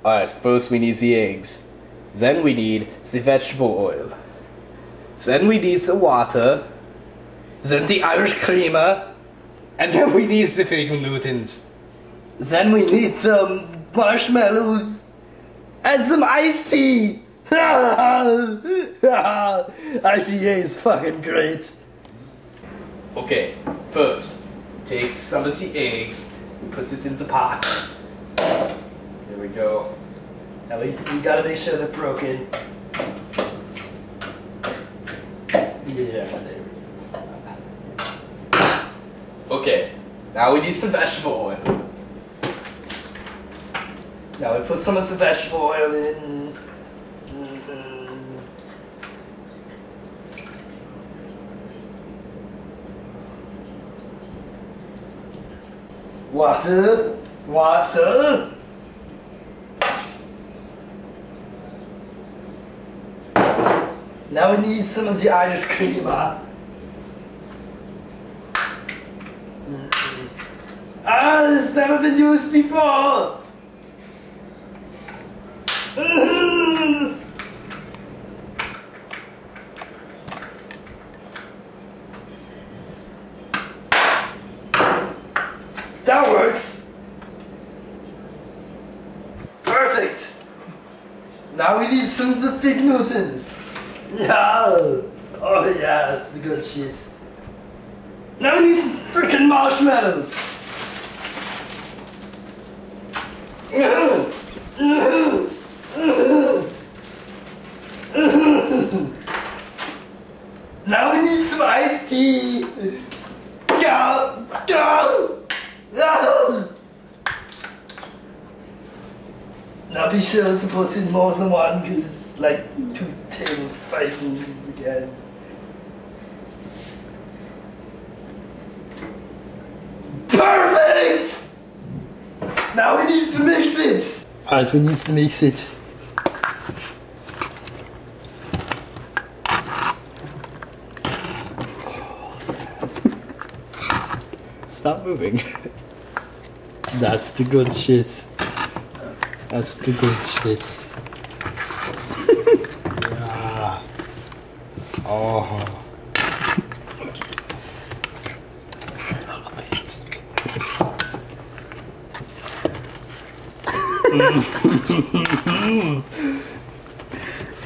Alright, first we need the eggs. Then we need the vegetable oil. Then we need the water. Then the Irish creamer. And then we need the fake Newtons. Then we need some marshmallows. And some iced tea. ICA is fucking great. Okay, first, take some of the eggs, put it in the pot. There we go. Now we gotta make sure they're broken. Yeah, there we go. Okay, now we need some vegetable oil. Now we put some of the vegetable oil in. Water. Now we need some of the Irish creamer. It's never been used before. That works. Perfect. Now we need some of the big Newtons. Yeah. Oh yeah, that's the good shit. Now we need some freaking marshmallows. Now we need some iced tea. Go. Now be sure to put in more than one because it's like 2 tables spicy again. Perfect! Now we need to mix it! Alright, we need to mix it. Stop moving. That's the good shit. That's the good shit. Yeah. Oh.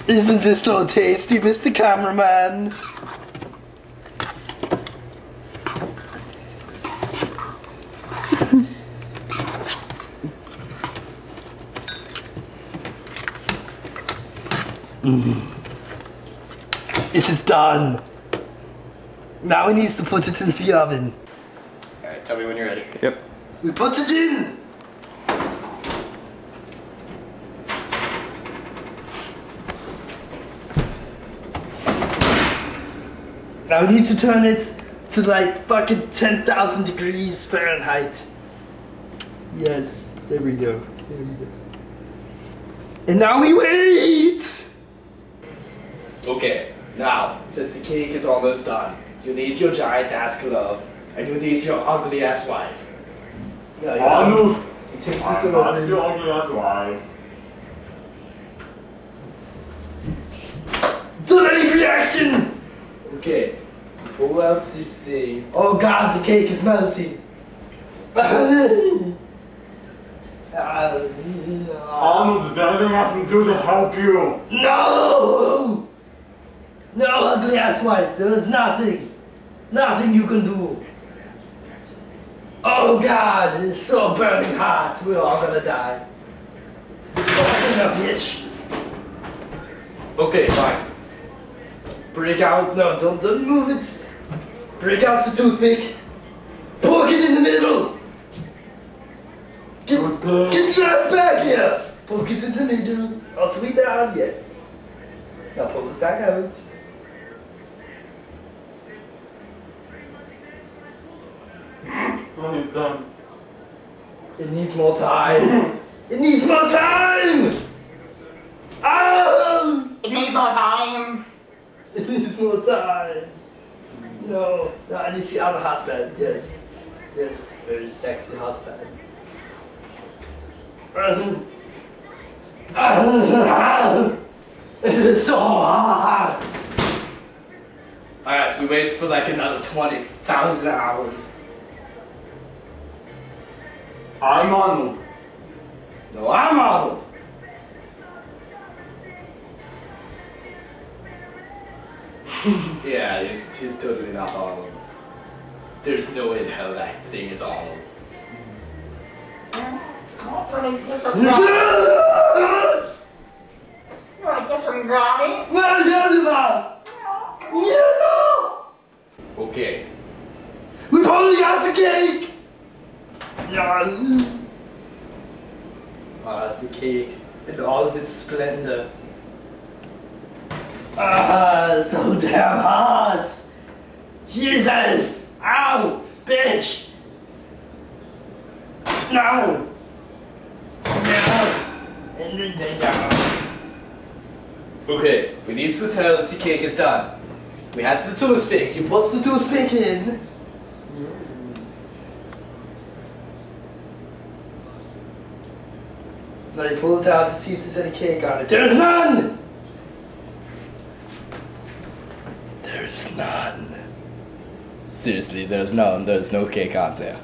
Isn't this so tasty, Mr. Cameraman? It is done. Now we need to put it in the oven. Alright, tell me when you're ready. Yep. We put it in. Now we need to turn it to like fucking 10,000 degrees Fahrenheit. Yes, there we go. There we go. And now we wait! Okay, now, since the cake is almost done, you need your giant ass glove, and you need your ugly ass wife. Arnold! It takes this I'm not your ugly ass wife. Delay reaction! Okay, pull out this thing. Oh god, the cake is melting. Arnold, is there anything I can do to help you? No! No, ugly ass wife, there's nothing. Nothing you can do. Oh god, it's so burning hot. We're all gonna die. Open up, bitch. Okay, fine. Break out, no, don't move it. Break out the toothpick. Poke it in the middle. Get your ass back here. Poke it in the middle. Oh, sweet down, yes. Now pull this back out. When it's done. It needs more time. It needs more time! Oh! It needs more time. It needs more time. No, I need the other husband. Yes. Yes, very sexy husband. It is so hot. Alright, we wait for like another 20,000 hours. I'm Arnold. No, I'm Arnold. Yeah, he's totally not Arnold. There's no way in hell that thing is Arnold. Wanna get some brownie? Okay. We probably got the cake! Yeah. Ah, it's the cake in all of its splendor. Ah, so damn hot! Jesus! Ow! Bitch! No! Okay, we need to tell us the cake is done. We have the toothpick. You put the toothpick in. Now you pull it out to see if there's any cake on it. There's none! There's none. Seriously, there's none. There's no cake on there.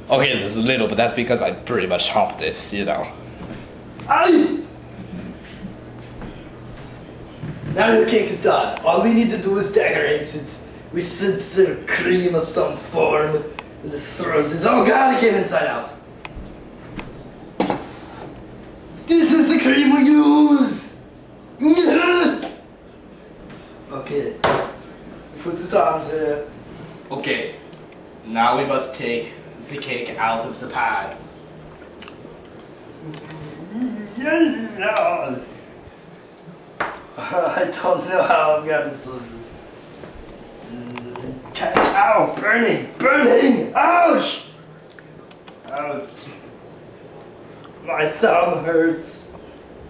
Okay, there's a little, but that's because I pretty much chopped it, you know. Aye! Now the cake is done. All we need to do is decorate it. We sent the cream of some form. And this throws this. Oh god, it came inside out. This is the cream we use! Okay. Put it on there. Okay. Now we must take the cake out of the pan. I don't know how I'm gonna do this. Catch, ow, burning, burning, ouch! Ouch. My thumb hurts.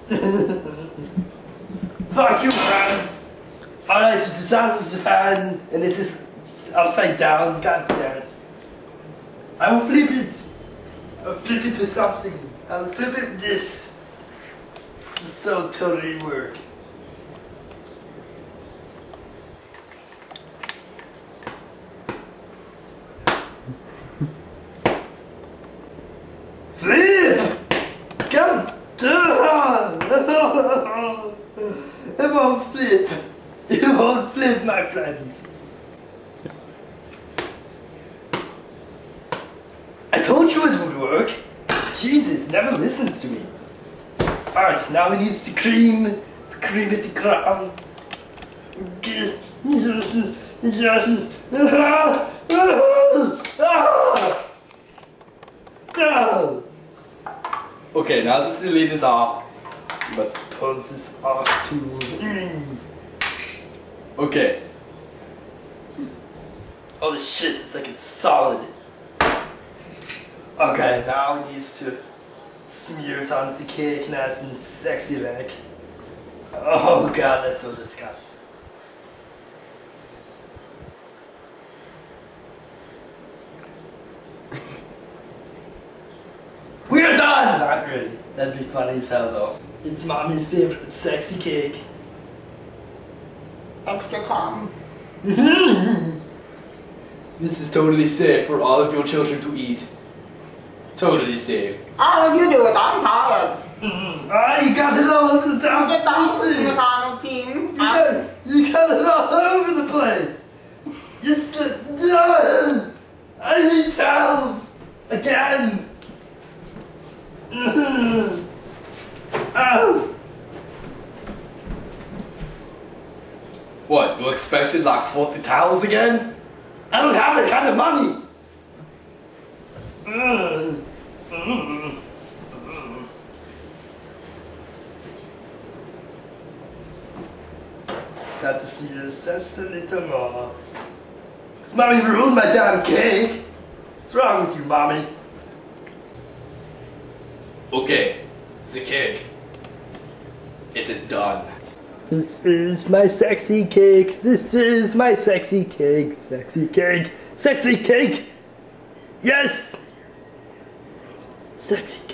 Fuck you, man. Alright, so this is the pan, and it is upside down, god damn it. I will flip it. I will flip it with something. I will flip it with this. This is so totally work. Flip! Come down! It won't flip. It won't flip, my friends. I told you it would work. Jesus, never listens to me. Alright, now we need the cream. The cream at the ground. Okay, now that the lid is off, you must close this off too. Okay. Holy shit, it's like it's solid. Okay, now we need to smear it on the cake nice and sexy like. Oh god, that's so disgusting. We're done! Not really. That'd be funny as hell though. It's mommy's favorite sexy cake. Extra calm. This is totally safe for all of your children to eat. Totally safe. Oh, you do it. I'm tired. Ah, you got it all over the damn Get down with thing. the Arnold team. You got it all over the place. You done. I need towels again. Ow. What? You expected like 40 towels again? I don't have that kind of money. Got to see your sister a little more. Cause mommy ruined my damn cake. What's wrong with you, mommy? Okay, the cake. It is done. This is my sexy cake. This is my sexy cake. Sexy cake. Sexy cake. Yes. Sexy cake.